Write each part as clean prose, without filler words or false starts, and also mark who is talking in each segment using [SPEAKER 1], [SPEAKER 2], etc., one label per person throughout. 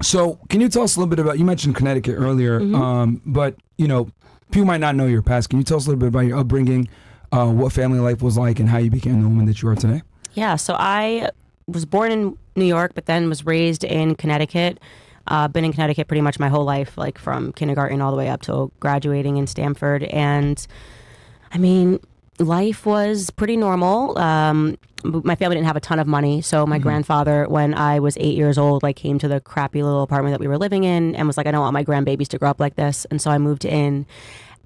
[SPEAKER 1] So can you tell us a little bit about, you mentioned Connecticut earlier, but, people might not know your past. Can you tell us a little bit about your upbringing, what family life was like, and how you became the woman that you are today?
[SPEAKER 2] Yeah, so I was born in New York, but then was raised in Connecticut. Been in Connecticut pretty much my whole life, like from kindergarten all the way up till graduating in Stanford. And I mean, life was pretty normal. My family didn't have a ton of money, so my grandfather, when I was 8 years old, like came to the crappy little apartment that we were living in and was like, I don't want my grandbabies to grow up like this. And so I moved in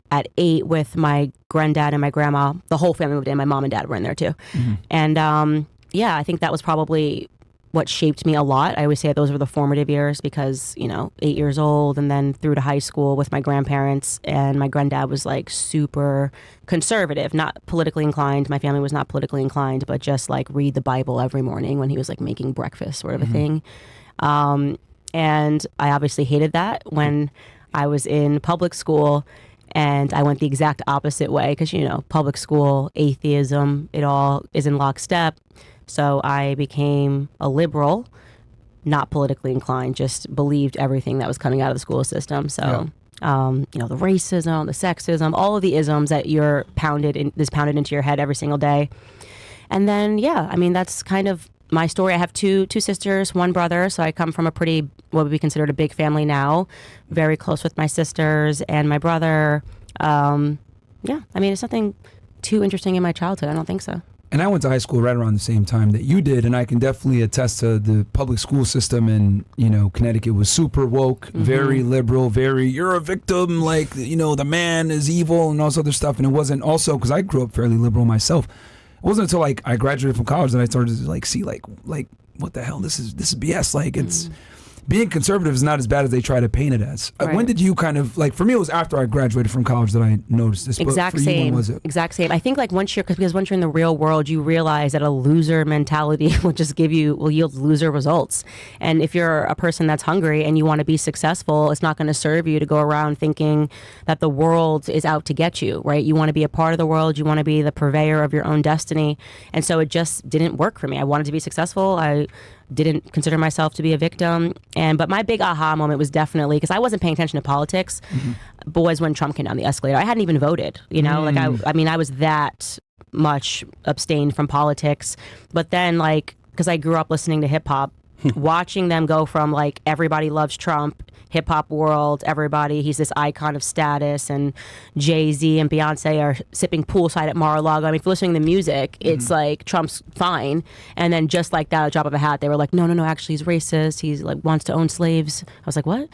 [SPEAKER 2] at 8 with my granddad and my grandma. The whole family moved in. My mom and dad were in there too. And I think that was probably what shaped me a lot. I always say those were the formative years because, 8 years old and then through to high school with my grandparents, and my granddad was like super conservative, not politically inclined. My family was not politically inclined, but just like read the Bible every morning when he was like making breakfast sort of a thing. And I obviously hated that when I was in public school, and I went the exact opposite way because, public school, atheism, it all is in lockstep. So I became a liberal, not politically inclined, just believed everything that was coming out of the school system. So, the racism, the sexism, all of the isms that you're pounded into your head every single day. And then, that's kind of my story. I have two sisters, one brother. So I come from a pretty, what would be considered a big family now, very close with my sisters and my brother. It's nothing too interesting in my childhood. I don't think so.
[SPEAKER 1] And I went to high school right around the same time that you did, and I can definitely attest to the public school system in, Connecticut was super woke, very liberal, very, you're a victim, like, the man is evil and all this other stuff. And it wasn't also, because I grew up fairly liberal myself, it wasn't until like I graduated from college that I started to like see like what the hell, this is BS. Like it's being conservative is not as bad as they try to paint it as. Right. When did you kind of, like, for me, it was after I graduated from college that I noticed this.
[SPEAKER 2] Exact
[SPEAKER 1] but for
[SPEAKER 2] same.
[SPEAKER 1] you, when was it?
[SPEAKER 2] Exact same. I think like because once you're in the real world, you realize that a loser mentality will yield loser results. And if you're a person that's hungry and you want to be successful, it's not going to serve you to go around thinking that the world is out to get you, right? You want to be a part of the world. You want to be the purveyor of your own destiny. And so it just didn't work for me. I wanted to be successful. I didn't consider myself to be a victim. But my big aha moment was definitely, because I wasn't paying attention to politics, but was when Trump came down the escalator. I hadn't even voted, I was that much abstained from politics. But then because I grew up listening to hip hop, watching them go from like everybody loves Trump, hip hop world, everybody, he's this icon of status, and Jay-Z and Beyonce are sipping poolside at Mar-a-Lago. I mean, if you're listening to music, it's like Trump's fine. And then just like that, a drop of a hat, they were like, no, actually he's racist. He's like wants to own slaves. I was like, what?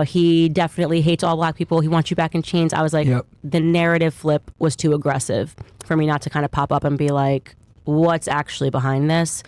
[SPEAKER 2] He definitely hates all black people. He wants you back in chains. I was like, The narrative flip was too aggressive for me not to kind of pop up and be like, what's actually behind this?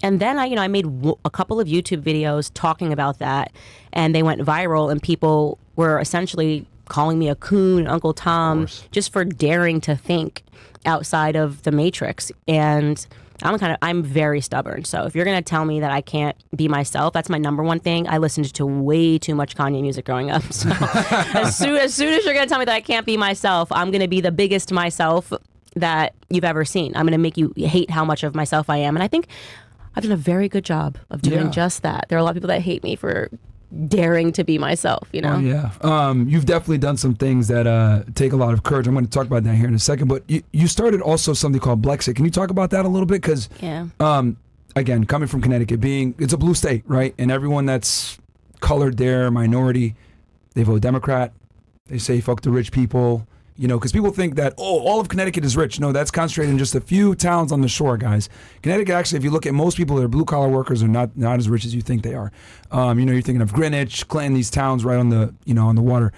[SPEAKER 2] And then I made a couple of YouTube videos talking about that, and they went viral, and people were essentially calling me a coon, Uncle Tom, just for daring to think outside of the matrix. And I'm very stubborn. So if you're going to tell me that I can't be myself, that's my number one thing. I listened to way too much Kanye music growing up. So as soon as you're going to tell me that I can't be myself, I'm going to be the biggest myself that you've ever seen. I'm going to make you hate how much of myself I am. And I think I've done a very good job of doing just that. There are a lot of people that hate me for daring to be myself,
[SPEAKER 1] Oh, yeah. You've definitely done some things that take a lot of courage. I'm going to talk about that here in a second. But you started also something called Blexit. Can you talk about that a little bit? Because, again, coming from Connecticut, it's a blue state, right? And everyone that's colored there, minority, they vote Democrat. They say fuck the rich people. Because people think that, all of Connecticut is rich. No, that's concentrated in just a few towns on the shore, guys. Connecticut, actually, if you look at most people that are blue-collar workers, are not as rich as you think they are. You're thinking of Greenwich, Clinton, these towns right on the, on the water.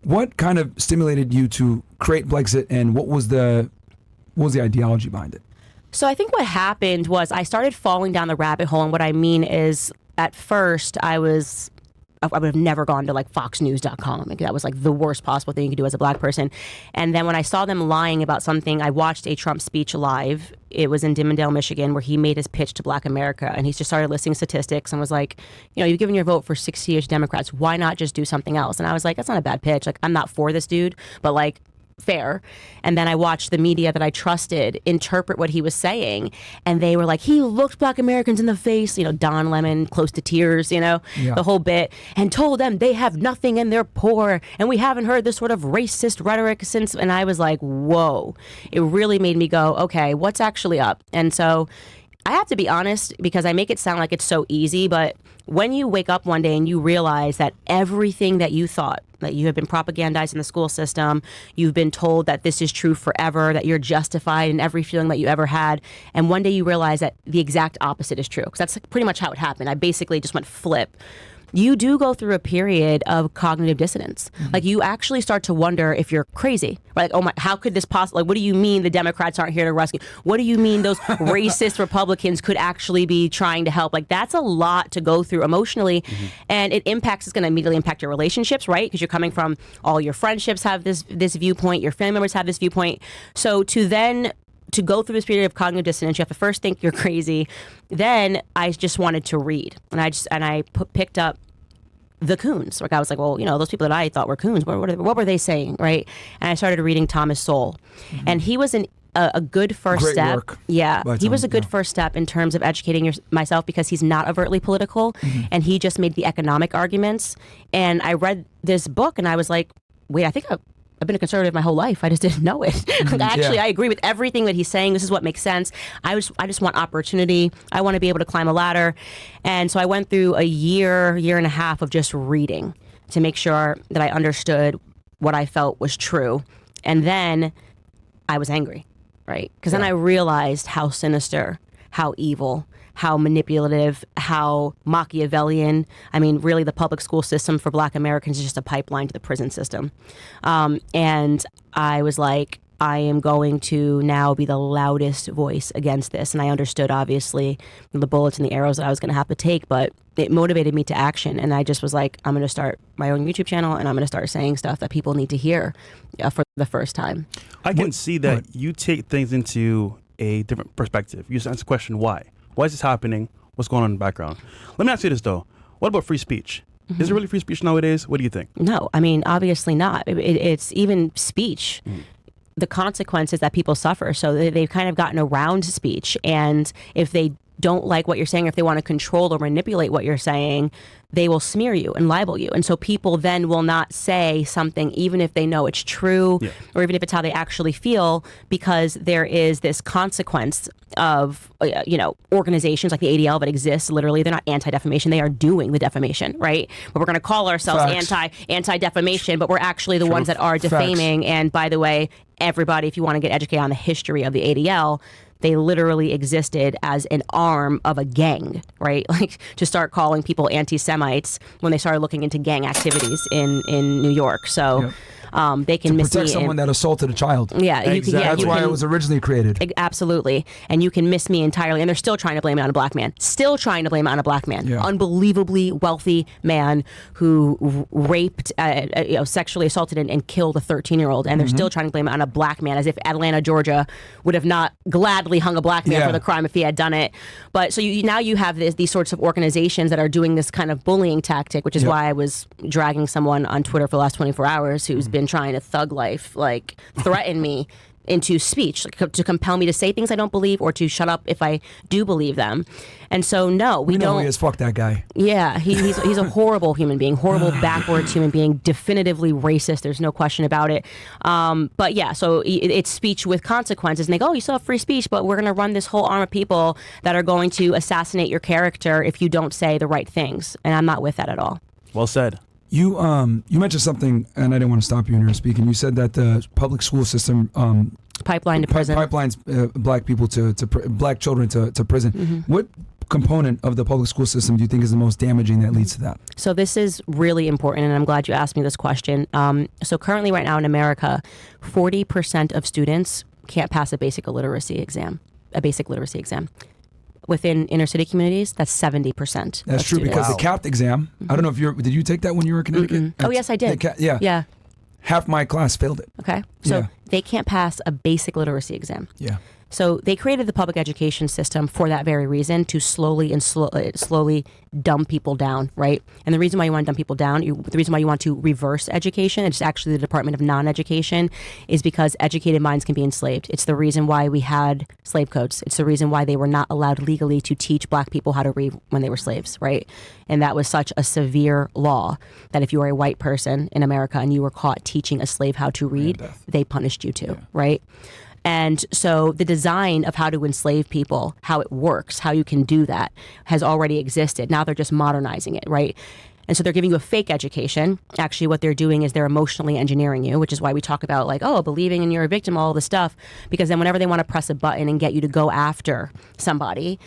[SPEAKER 1] What kind of stimulated you to create Blexit, and what was the ideology behind it?
[SPEAKER 2] So I think what happened was I started falling down the rabbit hole, and what I mean is, at first, I would have never gone to like foxnews.com. Like, that was like the worst possible thing you could do as a black person. And then when I saw them lying about something, I watched a Trump speech live. It was in Dimondale, Michigan, where he made his pitch to Black America. And he just started listing statistics and was like, you've given your vote for 60-ish Democrats. Why not just do something else? And I was like, that's not a bad pitch. Like, I'm not for this dude, but like, fair. And then I watched the media that I trusted interpret what he was saying. And they were like, he looked Black Americans in the face, Don Lemon, close to tears, the whole bit, and told them they have nothing and they're poor. And we haven't heard this sort of racist rhetoric since. And I was like, whoa, it really made me go, okay, what's actually up? And so I have to be honest, because I make it sound like it's so easy, but when you wake up one day and you realize that everything that you thought, that you have been propagandized in the school system, you've been told that this is true forever, that you're justified in every feeling that you ever had, and one day you realize that the exact opposite is true, because that's pretty much how it happened. I basically just went flip. You do go through a period of cognitive dissonance. Like, you actually start to wonder if you're crazy. Like, oh my, how could this possibly, like, what do you mean the Democrats aren't here to rescue? What do you mean those racist Republicans could actually be trying to help? Like, that's a lot to go through emotionally. And it's going to immediately impact your relationships, right? Because you're coming from, all your friendships have this viewpoint, your family members have this viewpoint. So to go through this period of cognitive dissonance, you have to first think you're crazy. Then I just wanted to read, and I picked up the coons. Like, I was like, well, those people that I thought were coons, what were they saying, right? And I started reading Thomas Sowell, and he was a good first
[SPEAKER 1] Great
[SPEAKER 2] step.
[SPEAKER 1] Work
[SPEAKER 2] He was a good first step in terms of educating myself, because he's not overtly political, and he just made the economic arguments. And I read this book, and I was like, wait, I think I've been a conservative my whole life. I just didn't know it. I agree with everything that he's saying. This is what makes sense. I just want opportunity. I want to be able to climb a ladder. And so I went through a year and a half of just reading to make sure that I understood what I felt was true. And then I was angry, right? Because then I realized how sinister, how evil, how manipulative, how Machiavellian. I mean, really, the public school system for Black Americans is just a pipeline to the prison system. And I was like, I am going to now be the loudest voice against this. And I understood, obviously, the bullets and the arrows that I was going to have to take, but it motivated me to action. And I just was like, I'm going to start my own YouTube channel, and I'm going to start saying stuff that people need to hear for the first time.
[SPEAKER 3] I can see that you take things into a different perspective. You just answer the question, why? Why is this happening? What's going on in the background? Let me ask you this, though. What about free speech? Is there really free speech nowadays? What do you think?
[SPEAKER 2] No, I mean, obviously not. It's even speech. The consequences that people suffer. So they've kind of gotten around speech. And if they don't like what you're saying, or if they want to control or manipulate what you're saying, they will smear you and libel you. And so people then will not say something, even if they know it's true, or even if it's how they actually feel, because there is this consequence of, organizations like the ADL that exists. Literally, they're not anti-defamation. They are doing the defamation, right? But we're going to call ourselves anti-defamation, but we're actually the ones that are defaming. Facts. And by the way, everybody, if you want to get educated on the history of the ADL, they literally existed as an arm of a gang, right? Like, to start calling people anti-Semites when they started looking into gang activities in New York. So they can miss
[SPEAKER 1] protect someone that assaulted a child.
[SPEAKER 2] Yeah,
[SPEAKER 1] exactly. That's why it was originally created.
[SPEAKER 2] Absolutely. And you can miss me entirely. And they're still trying to blame it on a black man. Unbelievably wealthy man who raped, sexually assaulted and killed a 13-year-old. And they're still trying to blame it on a black man, as if Atlanta, Georgia would have not gladly hung a black man for the crime if he had done it. But so now you have these sorts of organizations that are doing this kind of bullying tactic, which is why I was dragging someone on Twitter for the last 24 hours who's been trying to thug life, like threaten me into speech, like, to compel me to say things I don't believe, or to shut up if I do believe them. And so, no, we don't.
[SPEAKER 1] He is. Fuck that guy.
[SPEAKER 2] Yeah, he's a horrible human being, horrible backwards human being, definitively racist. There's no question about it. But yeah, so it's speech with consequences. And they go, oh, you still have free speech, but we're going to run this whole arm of people that are going to assassinate your character if you don't say the right things. And I'm not with that at all.
[SPEAKER 3] Well said.
[SPEAKER 1] You mentioned something, and I didn't want to stop you when you were speaking. You said that the public school system
[SPEAKER 2] pipeline to prison.
[SPEAKER 1] Pipelines black people black children to prison. What component of the public school system do you think is the most damaging that leads to that?
[SPEAKER 2] So this is really important, and I'm glad you asked me this question. So currently, right now in America, 40% of students can't pass a basic literacy exam. Within inner city communities, that's 70%.
[SPEAKER 1] That's true, because the CAPT exam, I don't know if did you take that when you were in Connecticut?
[SPEAKER 2] Oh, yes, I did. Yeah.
[SPEAKER 1] Half my class failed it.
[SPEAKER 2] Okay. So they can't pass a basic literacy exam.
[SPEAKER 1] Yeah.
[SPEAKER 2] So they created the public education system for that very reason, to slowly dumb people down, right? And the reason why you want to dumb people down, the reason why you want to reverse education, it's actually the Department of Non-Education, is because educated minds can be enslaved. It's the reason why we had slave codes. It's the reason why they were not allowed legally to teach black people how to read when they were slaves, right? And that was such a severe law that if you were a white person in America and you were caught teaching a slave how to read, they punished you too, right? And so the design of how to enslave people, how it works, how you can do that, has already existed. Now they're just modernizing it, right? And so they're giving you a fake education. Actually, what they're doing is they're emotionally engineering you, which is why we talk about like, oh, believing in you're a victim, all this stuff. Because then whenever they want to press a button and get you to go after somebody,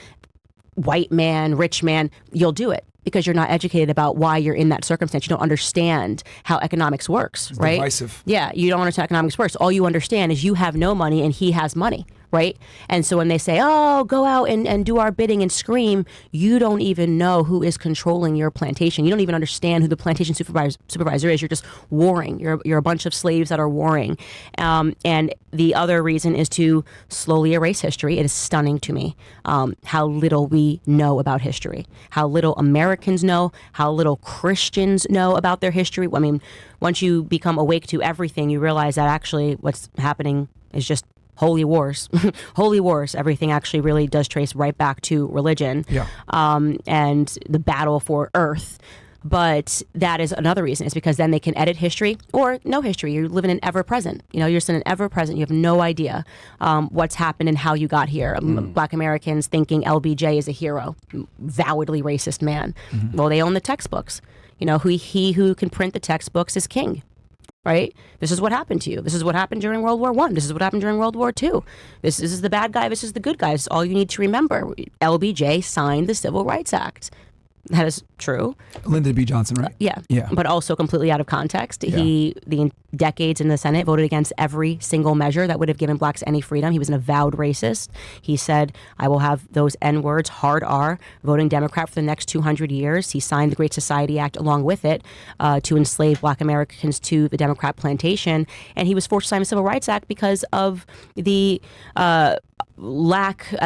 [SPEAKER 2] white man, rich man, you'll do it. Because you're not educated about why you're in that circumstance. You don't understand how economics works, right?
[SPEAKER 1] Divisive.
[SPEAKER 2] Yeah, you don't understand how economics works. All you understand is you have no money and he has money, right? And so when they say, oh, go out and do our bidding and scream, you don't even know who is controlling your plantation. You don't even understand who the plantation supervisor is. You're just warring. You're a bunch of slaves that are warring. And the other reason is to slowly erase history. It is stunning to me how little we know about history, how little Americans know, how little Christians know about their history. I mean, once you become awake to everything, you realize that actually what's happening is just holy wars. Holy wars. Everything actually really does trace right back to religion, and the battle for earth. But that is another reason. It's because then they can edit history or no history. You're living in ever present. You know, you're just in an ever present. You have no idea what's happened and how you got here. Black Americans thinking LBJ is a hero, vowedly racist man. Well, they own the textbooks. You know, he who can print the textbooks is king. Right? This is what happened to you. This is what happened during World War I. This is what happened during World War II. This is the bad guy. This is the good guy. This is all you need to remember. LBJ signed the Civil Rights Act. That is true.
[SPEAKER 1] Lyndon B. Johnson, right?
[SPEAKER 2] Yeah.
[SPEAKER 1] Yeah.
[SPEAKER 2] But also completely out of context. Yeah. The decades in the Senate, voted against every single measure that would have given blacks any freedom. He was an avowed racist. He said, I will have those N-words, hard R, voting Democrat for the next 200 years. He signed the Great Society Act along with it to enslave black Americans to the Democrat plantation. And he was forced to sign the Civil Rights Act because of the America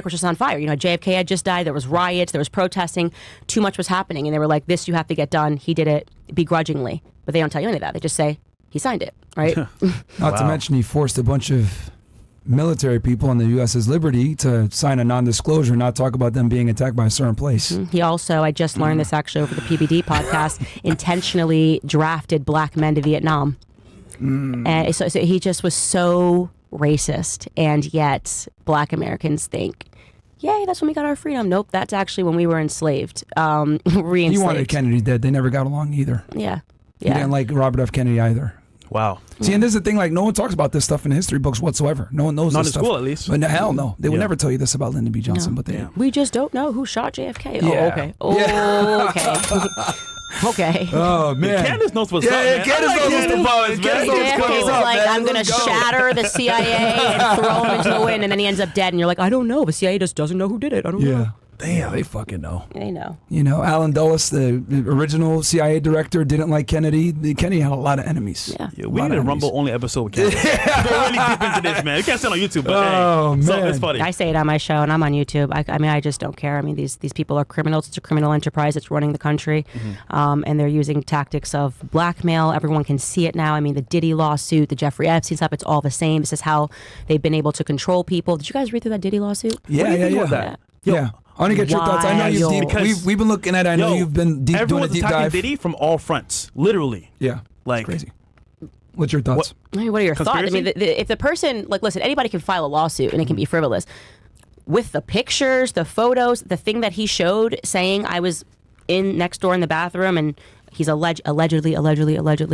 [SPEAKER 2] was just on fire. You know, JFK had just died. There was riots. There was protesting. Too much was happening. And they were like, this you have to get done. He did it begrudgingly. But they don't tell you any of that. They just say, he signed it, right?
[SPEAKER 1] Not to mention he forced a bunch of military people on the U.S.'s liberty to sign a non-disclosure, not talk about them being attacked by a certain place.
[SPEAKER 2] He also, I just learned this actually over the PBD podcast, intentionally drafted black men to Vietnam. And so he just was so racist, and yet black Americans think, yay, that's when we got our freedom. Nope, that's actually when we were enslaved, re-enslaved.
[SPEAKER 1] He wanted Kennedy dead. They never got along either.
[SPEAKER 2] Yeah.
[SPEAKER 1] He didn't like Robert F. Kennedy either.
[SPEAKER 3] Wow.
[SPEAKER 1] See, and this is the thing, like, no one talks about this stuff in history books whatsoever. No one knows
[SPEAKER 3] Not
[SPEAKER 1] this
[SPEAKER 3] in
[SPEAKER 1] stuff.
[SPEAKER 3] school, at least.
[SPEAKER 1] But hell no. They would never tell you this about Lyndon B. Johnson, but they...
[SPEAKER 2] We just don't know who shot JFK.
[SPEAKER 1] Yeah.
[SPEAKER 2] Oh, okay. Oh, okay. Okay.
[SPEAKER 1] Oh, man.
[SPEAKER 3] Candace knows what's up, man.
[SPEAKER 1] Candace knows what's the buzz, man.
[SPEAKER 2] JFK was like, I'm going to shatter the CIA and throw him into the wind, and then he ends up dead, and you're like, I don't know. The CIA just doesn't know who did it. I don't know.
[SPEAKER 1] Damn, they fucking know.
[SPEAKER 2] They know.
[SPEAKER 1] You know, Alan Dulles, the original CIA director, didn't like Kennedy. Kennedy had a lot of enemies.
[SPEAKER 2] Yeah.
[SPEAKER 3] We need a Rumble-only episode with Candace. We're really deep into this, man. We can't stand on YouTube, but man. So it's funny.
[SPEAKER 2] I say it on my show, and I'm on YouTube. I mean, I just don't care. I mean, these people are criminals. It's a criminal enterprise that's running the country, and they're using tactics of blackmail. Everyone can see it now. I mean, the Diddy lawsuit, the Jeffrey Epstein stuff, it's all the same. This is how they've been able to control people. Did you guys read through that Diddy lawsuit?
[SPEAKER 1] Yeah. I want to get your thoughts. I know we've been looking at it. I know you've been doing a deep dive.
[SPEAKER 3] Everyone's Diddy from all fronts, literally.
[SPEAKER 1] Yeah,
[SPEAKER 3] like
[SPEAKER 1] crazy. What's your thoughts?
[SPEAKER 2] What are your thoughts? I mean, if the person, like, listen, anybody can file a lawsuit and it can be frivolous. With the pictures, the photos, the thing that he showed saying I was in next door in the bathroom and he's allegedly,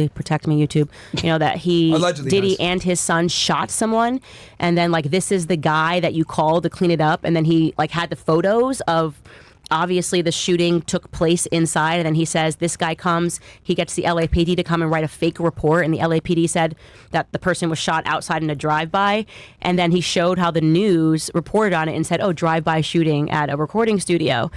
[SPEAKER 2] protect me, YouTube, you know, that Diddy and his son shot someone, and then like this is the guy that you called to clean it up, and then he like had the photos of obviously the shooting took place inside, and then he says this guy comes, he gets the LAPD to come and write a fake report, and the LAPD said that the person was shot outside in a drive-by, and then he showed how the news reported on it and said, oh, drive-by shooting at a recording studio.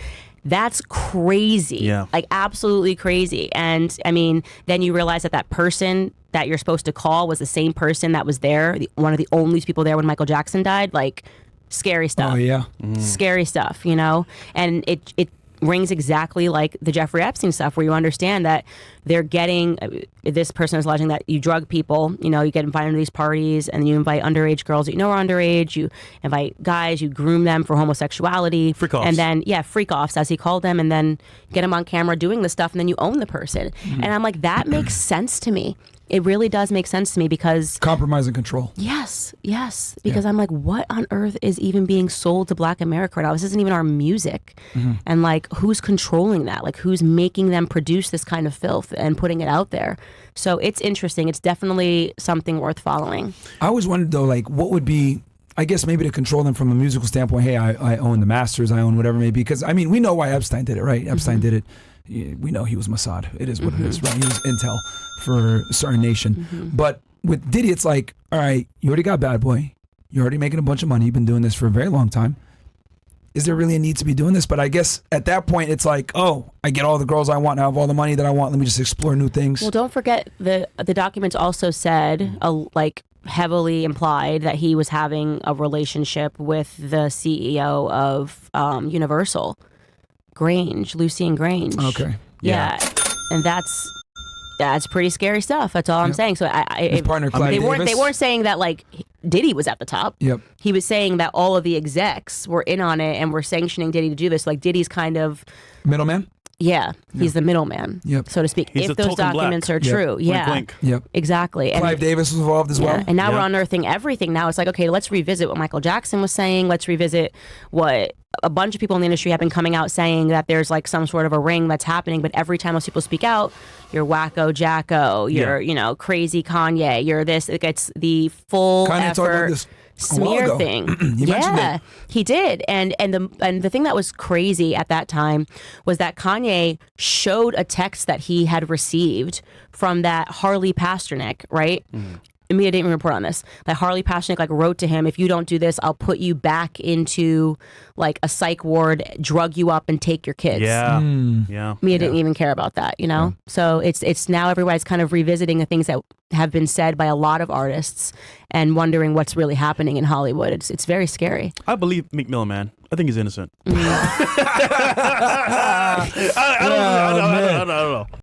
[SPEAKER 2] That's crazy.
[SPEAKER 3] Yeah.
[SPEAKER 2] Like absolutely crazy. And I mean, then you realize that person that you're supposed to call was the same person that was there, one of the only people there when Michael Jackson died. Like, scary stuff.
[SPEAKER 1] Oh yeah.
[SPEAKER 2] Scary stuff, you know? And it rings exactly like the Jeffrey Epstein stuff, where you understand that they're getting, this person is alleging that you drug people, you know, you get invited to these parties and you invite underage girls that you know are underage, you invite guys, you groom them for homosexuality.
[SPEAKER 3] Freak offs.
[SPEAKER 2] And then, freak offs, as he called them, and then get them on camera doing this stuff, and then you own the person. And I'm like, that makes sense to me. It really does make sense to me, because
[SPEAKER 1] Compromise and control.
[SPEAKER 2] Yes. Because I'm like, what on earth is even being sold to Black America right now? This isn't even our music. And like, who's controlling that? Like, who's making them produce this kind of filth and putting it out there? So it's interesting. It's definitely something worth following.
[SPEAKER 1] I always wondered though, like, what would be, I guess maybe to control them from a musical standpoint. Hey, I own the masters, I own whatever it may be. Because I mean, we know why Epstein did it, right? Epstein did it. We know he was Mossad. It is what it is, right? He was intel for a certain nation. But with Diddy, it's like, all right, you already got Bad Boy. You're already making a bunch of money. You've been doing this for a very long time. Is there really a need to be doing this? But I guess at that point, it's like, oh, I get all the girls I want. I have all the money that I want. Let me just explore new things.
[SPEAKER 2] Well, don't forget, the documents also said, like, heavily implied that he was having a relationship with the CEO of Universal, Lucien Grange.
[SPEAKER 1] Okay.
[SPEAKER 2] Yeah. And that's pretty scary stuff. That's all I'm saying. So
[SPEAKER 1] His partner, Clive Davis.
[SPEAKER 2] They weren't saying that like Diddy was at the top.
[SPEAKER 1] Yep.
[SPEAKER 2] He was saying that all of the execs were in on it and were sanctioning Diddy to do this. Like, Diddy's kind of
[SPEAKER 1] Middleman?
[SPEAKER 2] Yeah, he's the middleman, so to speak.
[SPEAKER 3] He's
[SPEAKER 2] if those documents are true,
[SPEAKER 3] Wink, wink.
[SPEAKER 1] Yep.
[SPEAKER 2] Exactly.
[SPEAKER 1] Clive Davis was involved as well.
[SPEAKER 2] And now we're unearthing everything. Now it's like, okay, let's revisit what Michael Jackson was saying. Let's revisit what a bunch of people in the industry have been coming out saying, that there's like some sort of a ring that's happening. But every time those people speak out, you're wacko Jacko, you're crazy Kanye, you're this. It gets the full
[SPEAKER 1] Kanye talked about
[SPEAKER 2] effort
[SPEAKER 1] this
[SPEAKER 2] smear thing.
[SPEAKER 1] He mentioned it.
[SPEAKER 2] He did. And the thing that was crazy at that time was that Kanye showed a text that he had received from that Harley Pasternak, right? Media didn't even report on this. That Harley Pasternak like wrote to him, if you don't do this, I'll put you back into like a psych ward, drug you up, and take your kids.
[SPEAKER 3] Yeah.
[SPEAKER 2] Media didn't even care about that, you know? So it's now everybody's kind of revisiting the things that have been said by a lot of artists and wondering what's really happening in Hollywood. It's very scary.
[SPEAKER 3] I believe Meek Mill, man. I think he's innocent. I don't know.